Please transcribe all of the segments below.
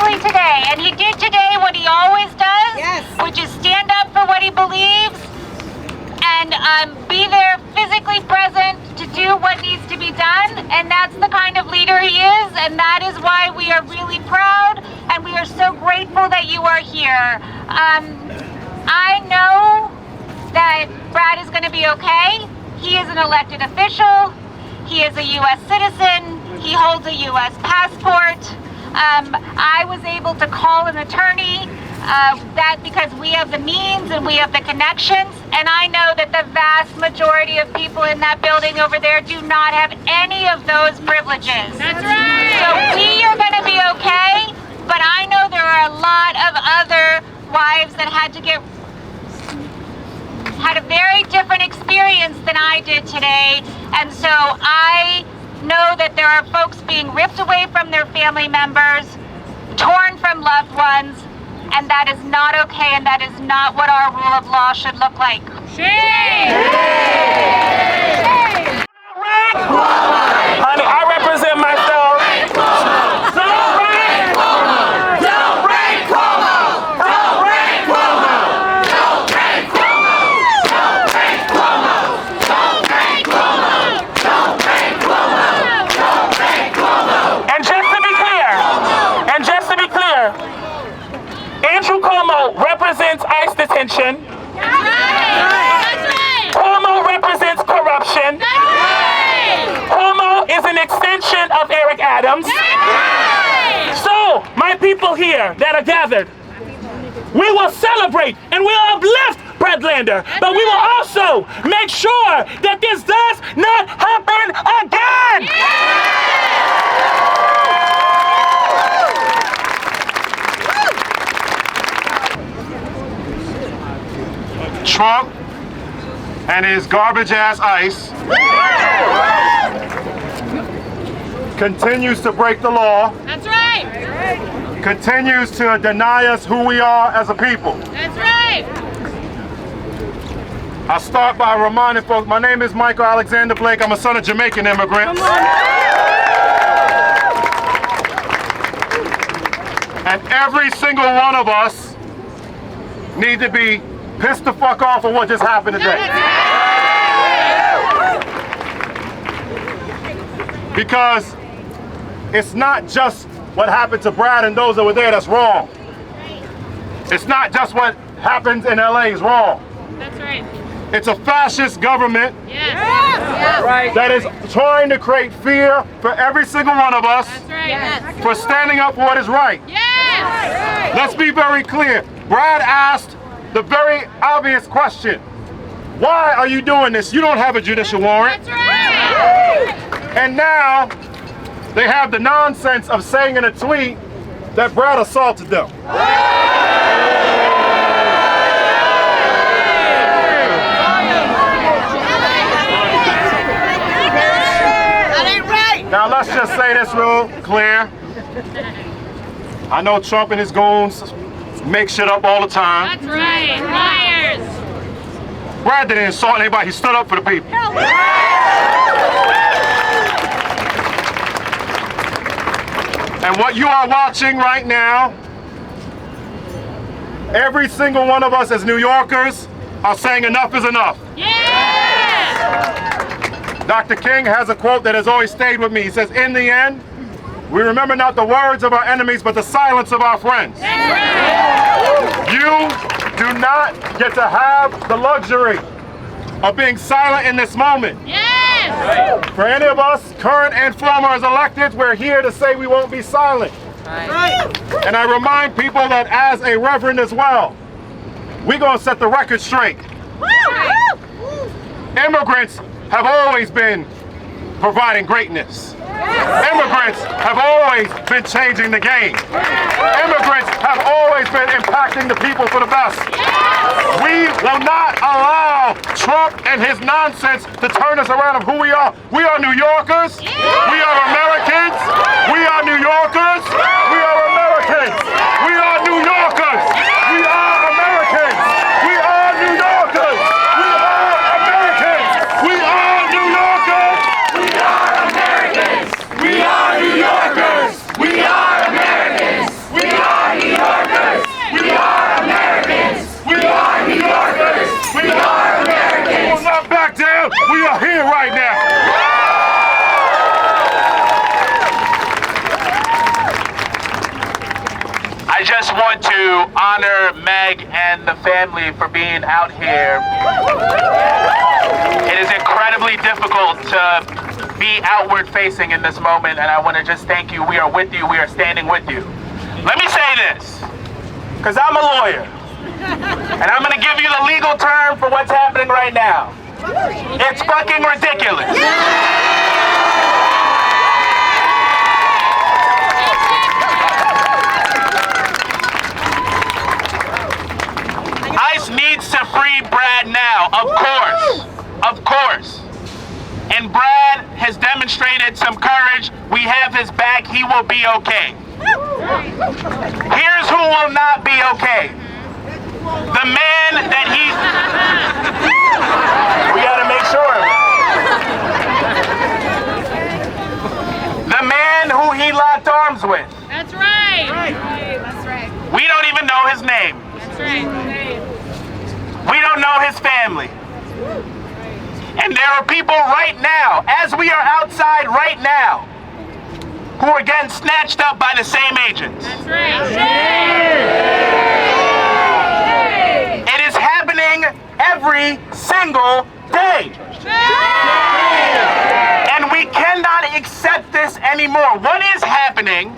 courageously today, and he did today what he always does, which is stand up for what he believes and be there physically present to do what needs to be done. And that's the kind of leader he is, and that is why we are really proud and we are so grateful that you are here. I know that Brad is going to be okay. He is an elected official. He is a U.S. citizen. He holds a U.S. passport. I was able to call an attorney that because we have the means and we have the connections, and I know that the vast majority of people in that building over there do not have any of those privileges. That's right. So we are going to be okay, but I know there are a lot of other wives that had a very different experience than I did today, and so I know that there are folks being ripped away from their family members, torn from loved ones, and that is not okay, and that is not what our rule of law should look like. Shame! Shame! Honey, I represent myself. Represents ICE detention. That's right. Cuomo represents corruption. That's right. Cuomo is an extension of Eric Adams. That's right. So, my people here that are gathered, we will celebrate and we'll uplift Breadlander, but we will also make sure that this does not happen again. Trump and his garbage ass ICE continues to break the law. That's right. Continues to deny us who we are as a people. That's right. I'll start by reminding folks, my name is Michael Alexander Blake. I'm a son of Jamaican immigrants. And every single one of us need to be pissed the fuck off of what just happened today. Because it's not just what happened to Brad and those that were there that's wrong. It's not just what happens in LA is wrong. That's right. It's a fascist government that is trying to create fear for every single one of us. That's right. For standing up for what is right. Yes. Let's be very clear. Brad asked the very obvious question. Why are you doing this? You don't have a judicial warrant. That's right. And now they have the nonsense of saying in a tweet that Brad assaulted them. That ain't right. Now let's just say this real clear. I know Trump and his goons make shit up all the time. That's right. Liars. Brad didn't insult anybody, he stood up for the people. And what you are watching right now, every single one of us as New Yorkers are saying enough is enough. Yeah! Dr. King has a quote that has always stayed with me. He says, in the end, we remember not the words of our enemies, but the silence of our friends. You do not get to have the luxury of being silent in this moment. Yes! For any of us, current and former as electeds, we're here to say we won't be silent. And I remind people that as a reverend as well, we're going to set the record straight. Immigrants have always been providing greatness. Immigrants have always been changing the game. Immigrants have always been impacting the people for the best. We will not allow Trump and his nonsense to turn us around of who we are. We are New Yorkers. We are Americans. We are New Yorkers. We are Americans. We are New Yorkers. We are Americans. We are New Yorkers. We are Americans. We are New Yorkers. We are Americans. We are New Yorkers. We are Americans. We are I just want to honor Meg and the family for being out here. It is incredibly difficult to be outward facing in this moment, and I want to just thank you. We are with you. We are standing with you. Let me say this, because I'm a lawyer, and I'm going to give you the legal term for what's happening right now. It's fucking ridiculous. ICE needs to free Brad now, of course. And Brad has demonstrated some courage. We have his back. He will be okay. Here's who will not be okay. The man that we gotta make sure. The man who he locked arms with. That's right. That's right. We don't even know his name. That's right. We don't know his family. And there are people right now, as we are outside right now, who are getting snatched up by the same agents. That's right. It is happening every single day. And we cannot accept this anymore. What is happening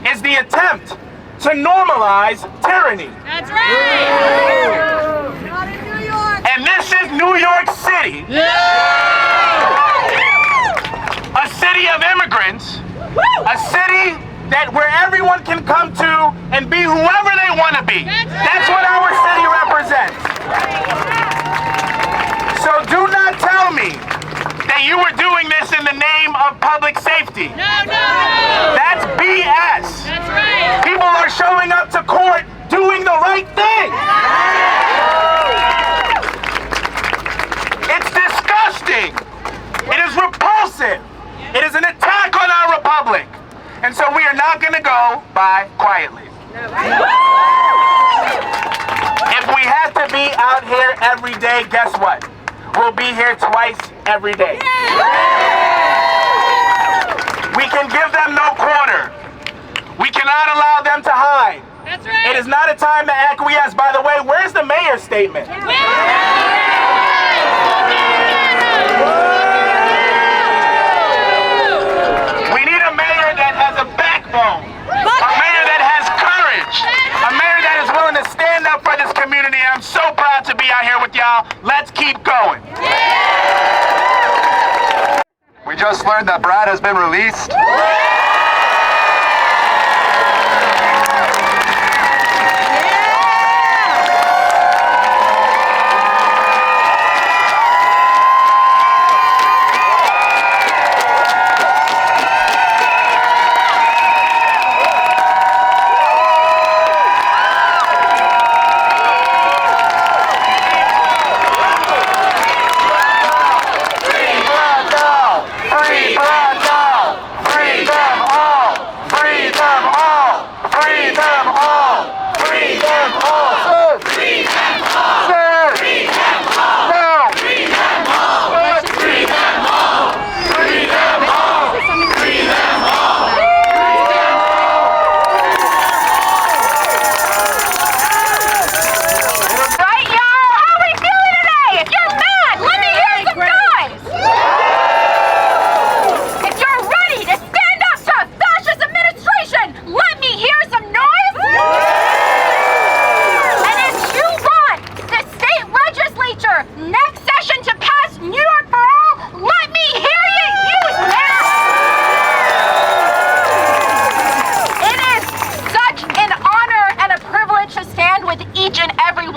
is the attempt to normalize tyranny. That's right. And this is New York City. A city of immigrants. A city that where everyone can come to and be whoever they want to be. That's what our city represents. So do not tell me that you were doing this in the name of public safety. No. That's BS. That's right. People are showing up to court doing the right thing. It's disgusting. It is repulsive. It is an attack on our republic. And so we are not going to go by quietly. If we have to be out here every day, guess what? We'll be here twice every day. We can give them no quarter. We cannot allow them to hide. That's right. It is not a time to acquiesce. By the way, where's the mayor's statement? We need a mayor that has a backbone, a mayor that has courage, a mayor that is willing to stand up for this community. I'm so proud to be out here with y'all. Let's keep going. We just learned that Brad has been released.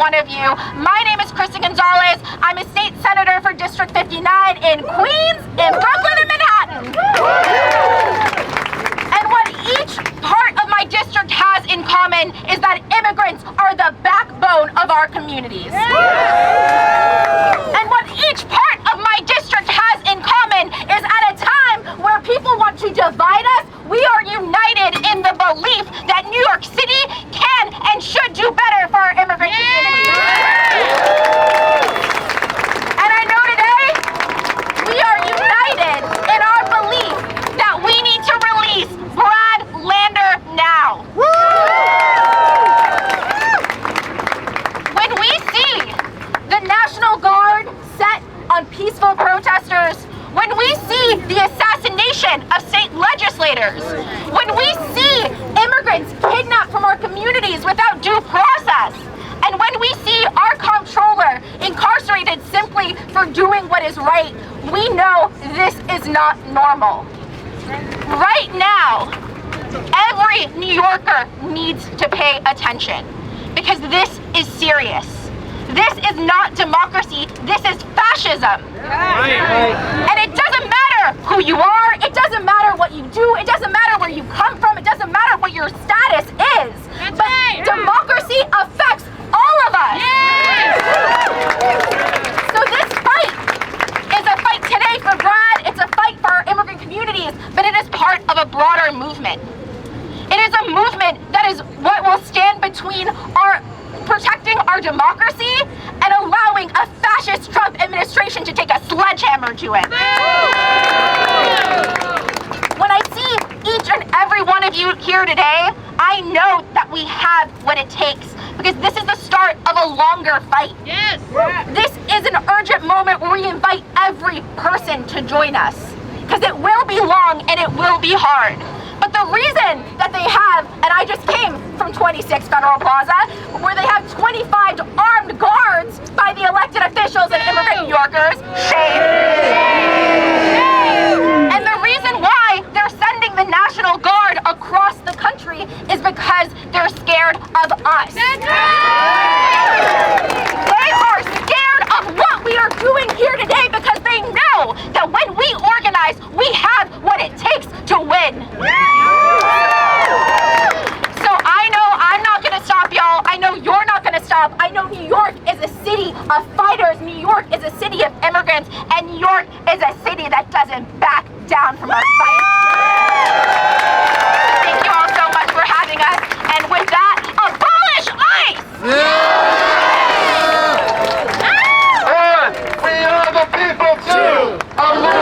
one of you. My name is Kristen Gonzales. I'm a state senator for District 59 in Queens, in Brooklyn, and Manhattan. And what each part of my district has in common is that immigrants are the backbone of our communities. And what each part of my district has in common is at a time where people want to divide us, we are united in the belief that New York City can and should do better for our immigrant community. And I know today, we are united in our belief that we need to release Brad Lander now. for doing what is right, we know this is not normal. Right now, every New Yorker needs to pay attention because this is serious. This is not democracy, this is fascism. And it doesn't matter who you are, it doesn't matter what you do, it doesn't matter where you come from, it doesn't matter what your status is. But democracy affects all of us. So this fight is a fight today for Brad, it's a fight for our immigrant communities, but it is part of a broader movement. It is a movement that is what will stand between protecting our democracy and allowing a fascist Trump administration to take a sledgehammer to it. When I see each and every one of you here today, I know that we have what it takes because this is the start of a longer fight. Yes. This is an urgent moment where we invite every person to join us because it will be long and it will be hard. But the reason that they have, and I just came from 26 Federal Plaza, where they have 25 armed guards by the elected officials and immigrant New Yorkers. Shame. And the reason why they're sending the National Guard across the country is because they're scared of us. They are scared of what we are doing here today because they know that when we organize, we have what it takes to win. So I know I'm not going to stop y'all. I know you're not going to stop. I know New York is a city of fighters. New York is a city of immigrants. And New York is a city that doesn't back down from our fight. Thank you all so much for having us. And with that, abolish ICE! And we are the people too.